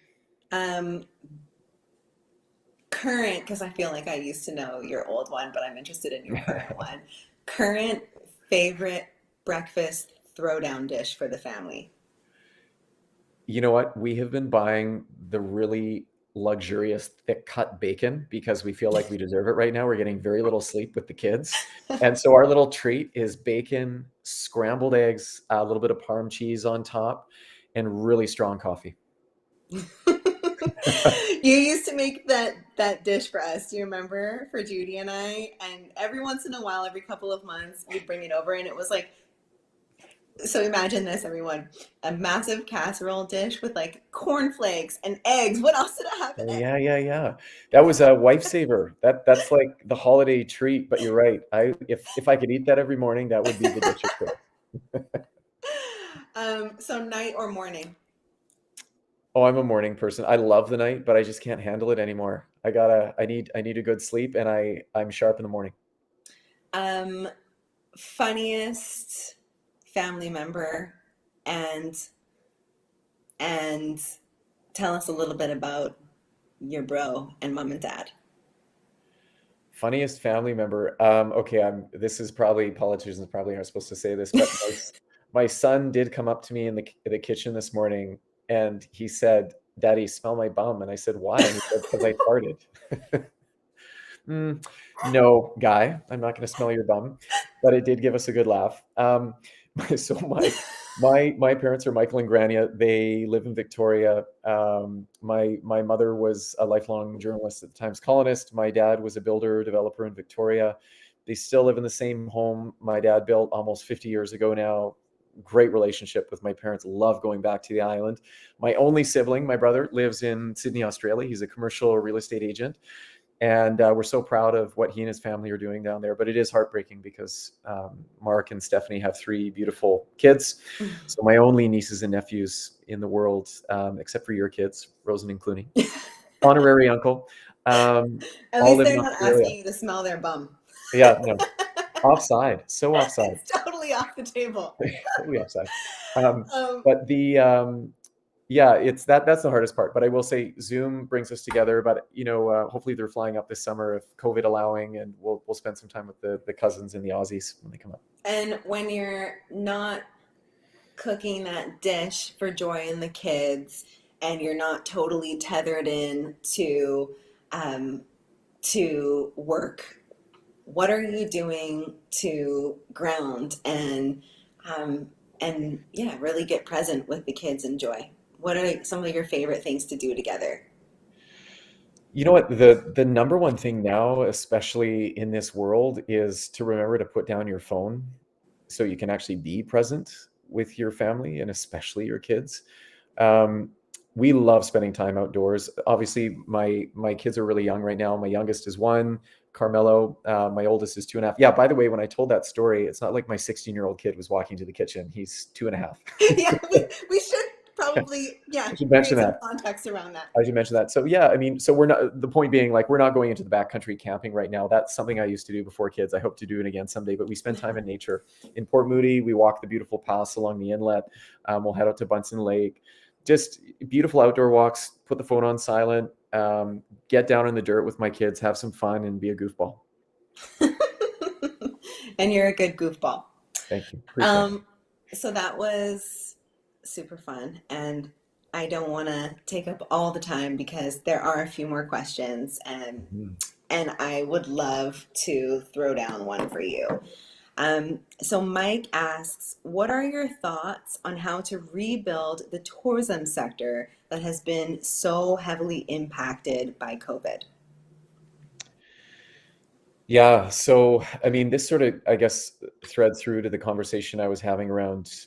Current, because I feel like I used to know your old one, but I'm interested in your current one. Current favorite breakfast throwdown dish for the family? You know what? We have been buying the really luxurious thick cut bacon because we feel like we deserve it right now. We're getting very little sleep with the kids. And so our little treat is bacon, scrambled eggs, a little bit of Parm cheese on top, and really strong coffee. You used to make that dish for us, do you remember? For Judy and I, and every once in a while, every couple of months, we'd bring it over, and it was like, so imagine this, everyone, a massive casserole dish with like cornflakes and eggs. What else did it have in it? Yeah. That was a wife saver. That's like the holiday treat, but you're right. If I could eat that every morning, that would be the dish of choice. So night or morning? Oh, I'm a morning person. I love the night, but I just can't handle it anymore. I need a good sleep, and I'm sharp in the morning. Um, Funniest family member, and and tell us a little bit about your bro and mom and dad. Funniest family member. Okay, this is probably, politicians probably aren't supposed to say this, but my son did come up to me in the kitchen this morning, and he said, "Daddy, smell my bum." And I said, "Why?" And he said, "Because I farted." No, guy, I'm not going to smell your bum, but it did give us a good laugh. So my parents are Michael and Grania. They live in Victoria. My mother was a lifelong journalist at the Times Colonist. My dad was a builder developer in Victoria. They still live in the same home my dad built almost 50 years ago now. Great relationship with my parents. Love going back to the island. My only sibling, my brother, lives in Sydney, Australia. He's a commercial real estate agent. And we're so proud of what he and his family are doing down there. But it is heartbreaking because Mark and Stephanie have 3 beautiful kids. So my only nieces and nephews in the world, except for your kids, Rosen and Clooney, honorary uncle, At all least live in they're not Australia. asking you to smell their bum. Yeah, no, offside, so offside, It's totally off the table. totally offside. Um, Um, but yeah, it's that's the hardest part. But I will say Zoom brings us together. But hopefully they're flying up this summer if COVID allowing, and we'll spend some time with the cousins and the Aussies when they come up. and when you're not cooking that dish for Joy and the kids, and you're not totally tethered in um, to work, what are you doing to ground um, and yeah, really get present with the kids and Joy? What are some of your favorite things to do together? You know what? The number one thing now, especially in this world, is to remember to put down your phone so you can actually be present with your family and especially your kids. Um, we love spending time outdoors. Obviously, my kids are really young right now. My youngest is 1, Carmelo. My oldest is 2.5. Yeah, by the way, when I told that story, it's not like my 16-year-old kid was walking to the kitchen. He's 2.5. Yeah, we should probably, yeah, I should mention create some that. context around that. I should mention that. So yeah, I mean, so we're not, the point being, like, we're not going into the backcountry camping right now. That's something I used to do before kids. I hope to do it again someday, but we spend time in nature. In Port Moody, we walk the beautiful paths along the inlet. We'll head out to Bunsen Lake. Just beautiful outdoor walks, put the phone on silent, get down in the dirt with my kids, have some fun, and be a goofball. And you're a good goofball. Thank you. Appreciate it. So that was super fun, and I don't want to take up all the time because there are a few more questions, and Mhm. I would love to throw down one for you. So Mike asks, what are your thoughts on how to rebuild the tourism sector that has been so heavily impacted by COVID? Yeah, so I mean, this sort of, I guess, thread through to the conversation I was having around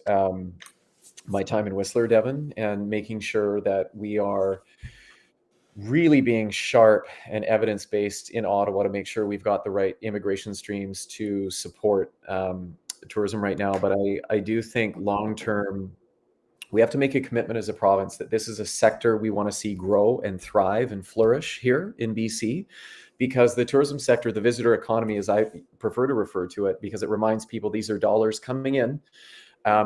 my time in Whistler, Devon, and making sure that we are really being sharp and evidence-based in Ottawa to make sure we've got the right immigration streams to support tourism right now. But I do think long-term, we have to make a commitment as a province that this is a sector we want to see grow and thrive and flourish here in BC, because the tourism sector, the visitor economy, as I prefer to refer to it, because it reminds people these are dollars coming in.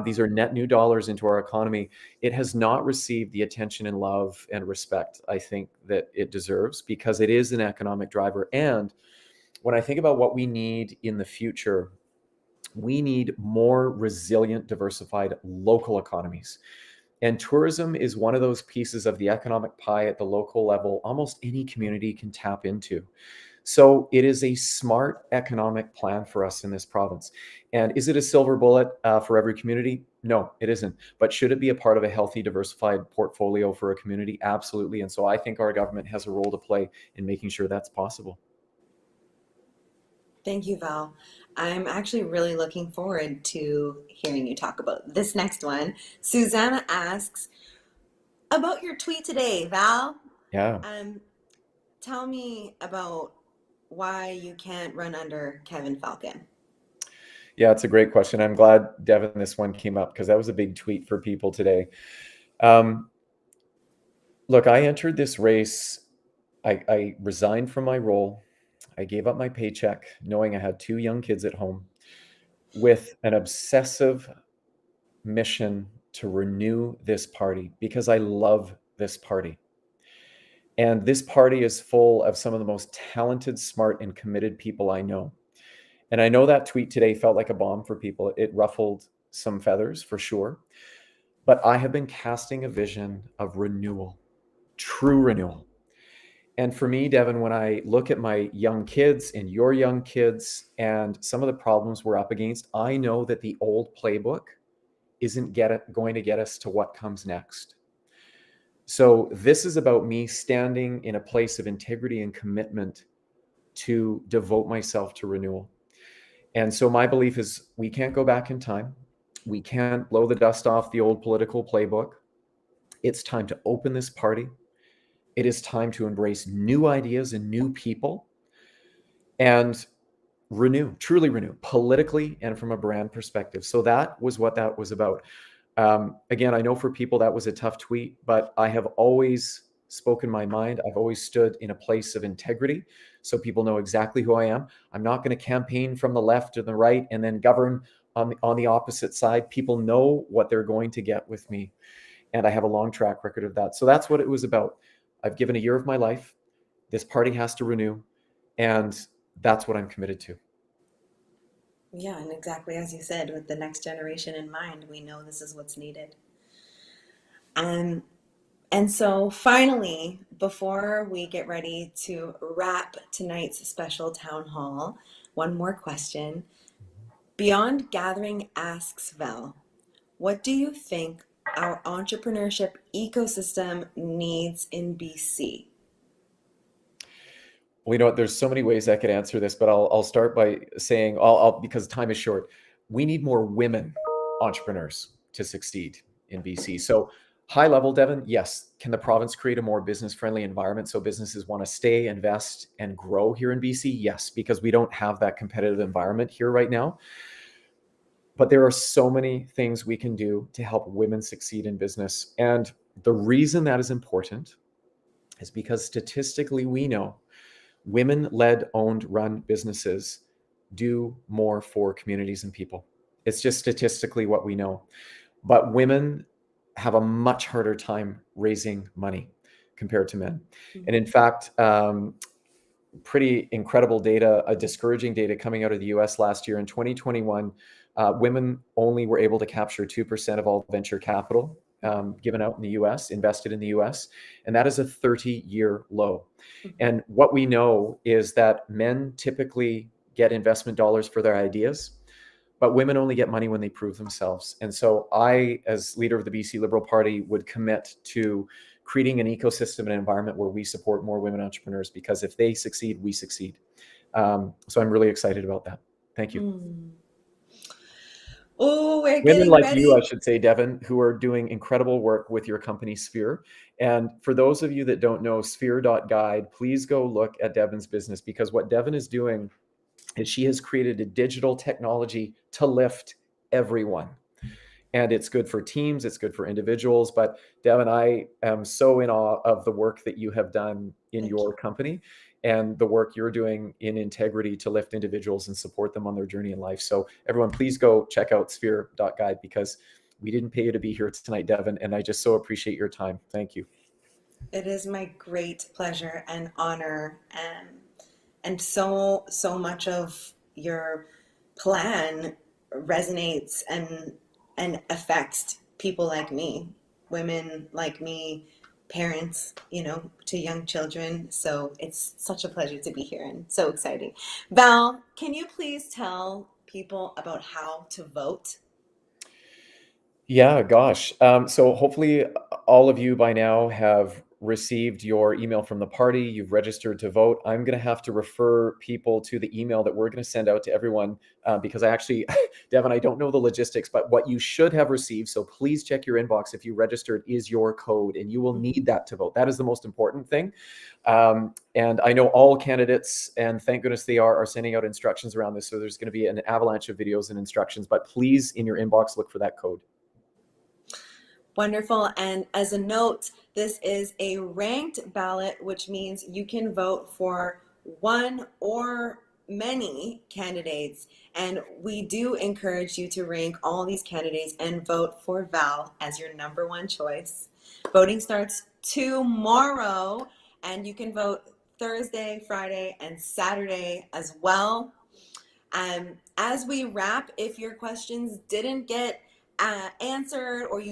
These are net new dollars into our economy. It has not received the attention and love and respect I think that it deserves, because it is an economic driver. And when I think about what we need in the future, we need more resilient, diversified local economies. And tourism is one of those pieces of the economic pie at the local level almost any community can tap into. So it is a smart economic plan for us in this province. And is it a silver bullet for every community? No, it isn't. But should it be a part of a healthy, diversified portfolio for a community? Absolutely. And so I think our government has a role to play in making sure that's possible. Thank you, Val. I'm actually really looking forward to hearing you talk about this next one. Susanna asks about your tweet today, Val. Yeah. Tell me about why you can't run under Kevin Falcon. Yeah, it's a great question. I'm glad, Devin, this one came up because that was a big tweet for people today. Um, Look, I entered this race. I resigned from my role. I gave up my paycheck, knowing I had 2 young kids at home, with an obsessive mission to renew this party because I love this party. And this party is full of some of the most talented, smart, and committed people I know. And I know that tweet today felt like a bomb for people. It ruffled some feathers for sure. But I have been casting a vision of renewal, true renewal. And for me, Devin, when I look at my young kids and your young kids and some of the problems we're up against, I know that the old playbook isn't going to get us to what comes next. So this is about me standing in a place of integrity and commitment to devote myself to renewal. And so my belief is we can't go back in time. We can't blow the dust off the old political playbook. It's time to open this party. It is time to embrace new ideas and new people and renew, truly renew, politically and from a brand perspective. So that was what that was about. Again, I know for people that was a tough tweet, but I have always spoken my mind. I've always stood in a place of integrity, so people know exactly who I am. I'm not going to campaign from the left or the right and then govern on the opposite side. People know what they're going to get with me, and I have a long track record of that. So that's what it was about. I've given a year of my life. This party has to renew, and that's what I'm committed to. Yeah, and exactly as you said, with the next generation in mind, we know this is what's needed. And so finally, before we get ready to wrap tonight's special town hall, one more question. Beyond Gathering asks Val, what do you think our entrepreneurship ecosystem needs in BC? Well, you know what? There's so many ways I could answer this, but I'll start by saying, because time is short, we need more women entrepreneurs to succeed in BC. So high level, Devin, yes. Can the province create a more business-friendly environment so businesses want to stay, invest, and grow here in BC? Yes, because we don't have that competitive environment here right now. But there are so many things we can do to help women succeed in business. And the reason that is important is because statistically we know women-led, owned, run businesses do more for communities and people. It's just statistically what we know. But women have a much harder time raising money compared to men. And in fact, pretty incredible data, discouraging data coming out of the US last year in 2021, women only were able to capture 2% of all venture capital given out in the US, invested in the US, and that is a 30-year low. And what we know is that men typically get investment dollars for their ideas, but women only get money when they prove themselves. And so I, as leader of the BC Liberal Party, would commit to creating an ecosystem and environment where we support more women entrepreneurs, because if they succeed, we succeed. So I'm really excited about that. Thank you. Oh, we're Women getting like ready. you, I should say, Devin, who are doing incredible work with your company, Sphere. And for those of you that don't know, sphere.guide, please go look at Devin's business, because what Devin is doing is she has created a digital technology to lift everyone. And it's good for teams, it's good for individuals. But Devin, I am so in awe of the work that you have done in your company and the work you're doing in integrity to lift individuals and support them on their journey in life. So everyone, please go check out sphere.guide, because we didn't pay you to be here tonight, Devin, and I just so appreciate your time. Thank you. It is my great pleasure and honor, and so much of your plan resonates and affects people like me, women like me, parents, to young children. So it's such a pleasure to be here and so exciting. Val, can you please tell people about how to vote? Yeah, gosh. So hopefully all of you by now have received your email from the party. You've registered to vote. I'm going to have to refer people to the email that we're going to send out to everyone because I actually, Devin, I don't know the logistics, but what you should have received, so please check your inbox if you registered, is your code, and you will need that to vote. That is the most important thing. And I know all candidates, and thank goodness they are sending out instructions around this. So there's going to be an avalanche of videos and instructions, but please in your inbox, look for that code. Wonderful. And as a note, this is a ranked ballot, which means you can vote for one or many candidates. And we do encourage you to rank all these candidates and vote for Val as your number one choice. Voting starts tomorrow, and you can vote Thursday, Friday, and Saturday as well. As we wrap, if your questions didn't get answered, or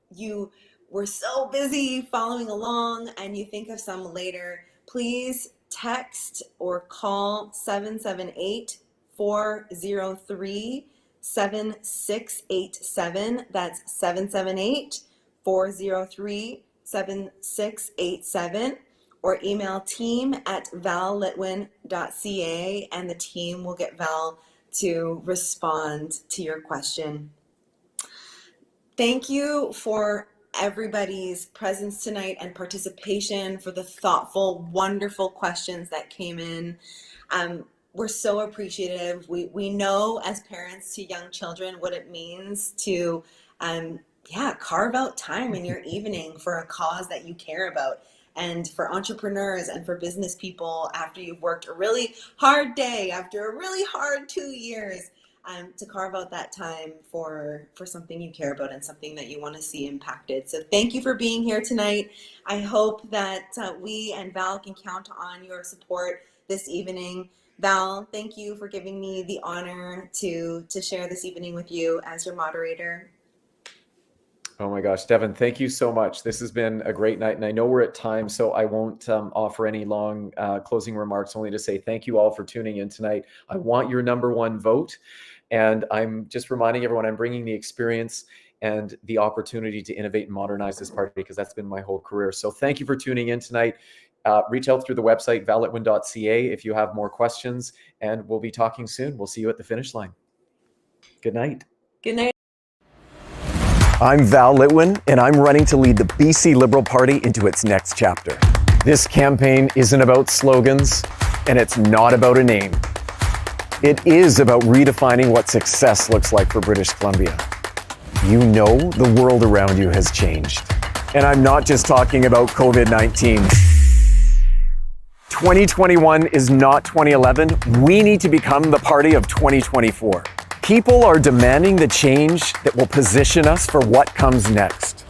you were so busy following along and you think of some later, please text or call 778-403-7687. That's 778-403-7687. Or email team@vallitwin.ca, and the team will get Val to respond to your question. Thank you for everybody's presence tonight and participation, for the thoughtful, wonderful questions that came in. We're so appreciative. We know as parents to young children what it means to carve out time in your evening for a cause that you care about. And for entrepreneurs and for business people, after you've worked a really hard day, after a really hard 2 years, to carve out that time for something you care about and something that you want to see impacted. So thank you for being here tonight. I hope that we and Val can count on your support this evening. Val, thank you for giving me the honor to share this evening with you as your moderator. Oh my gosh, Devin, thank you so much. This has been a great night, and I know we're at time, so I won't offer any long closing remarks, only to say thank you all for tuning in tonight. I want your number one vote, and I'm just reminding everyone I'm bringing the experience and the opportunity to innovate and modernize this party, because that's been my whole career. So thank you for tuning in tonight. Reach out through the website, vallitwin.ca, if you have more questions, and we'll be talking soon. We'll see you at the finish line. Good night. Good night. I'm Val Litwin, and I'm running to lead the BC Liberal Party into its next chapter. This campaign isn't about slogans, and it's not about a name. It is about redefining what success looks like for British Columbia. You know the world around you has changed. And I'm not just talking about COVID-19. 2021 is not 2011. We need to become the party of 2024. People are demanding the change that will position us for what comes next.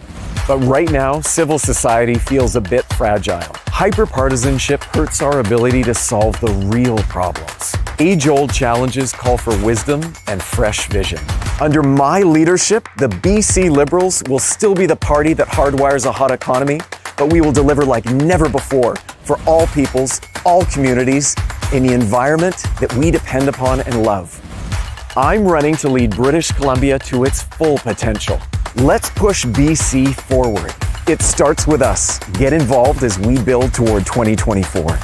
But right now, civil society feels a bit fragile. Hyperpartisanship hurts our ability to solve the real problems. Age-old challenges call for wisdom and fresh vision. Under my leadership, the BC Liberals will still be the party that hardwires a hot economy, but we will deliver like never before for all peoples, all communities, in the environment that we depend upon and love. I'm running to lead British Columbia to its full potential. Let's push BC forward. It starts with us. Get involved as we build toward 2024.